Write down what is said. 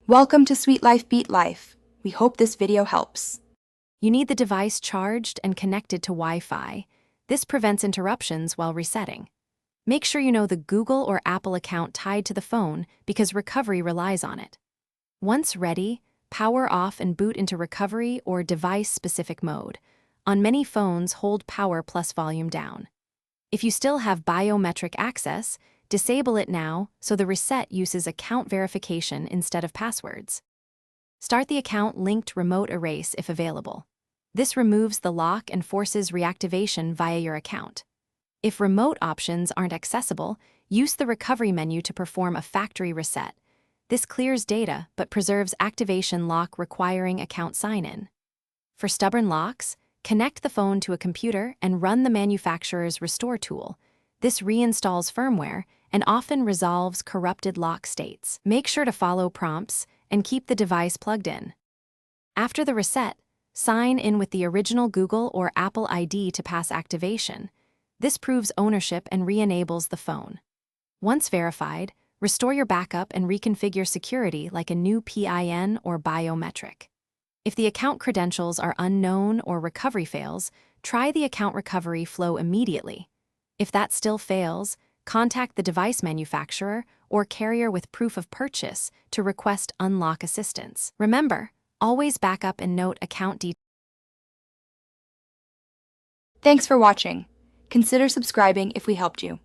Welcome to Sweet Life Beat Life. We hope this video helps. You need the device charged and connected to Wi-Fi. This prevents interruptions while resetting. Make sure you know the Google or Apple account tied to the phone because recovery relies on it. Once ready, power off and boot into recovery or device-specific mode. On many phones, hold power plus volume down. If you still have biometric access, disable it now so the reset uses account verification instead of passwords. Start the account linked remote erase if available. This removes the lock and forces reactivation via your account. If remote options aren't accessible, use the recovery menu to perform a factory reset. This clears data but preserves activation lock requiring account sign-in. For stubborn locks, connect the phone to a computer and run the manufacturer's restore tool. This reinstalls firmware and often resolves corrupted lock states. Make sure to follow prompts and keep the device plugged in. After the reset, sign in with the original Google or Apple ID to pass activation. This proves ownership and re-enables the phone. Once verified, restore your backup and reconfigure security like a new PIN or biometric. If the account credentials are unknown or recovery fails, try the account recovery flow immediately. If that still fails, contact the device manufacturer or carrier with proof of purchase to request unlock assistance. Remember, always back up and note account details. Thanks for watching. Consider subscribing if we helped you.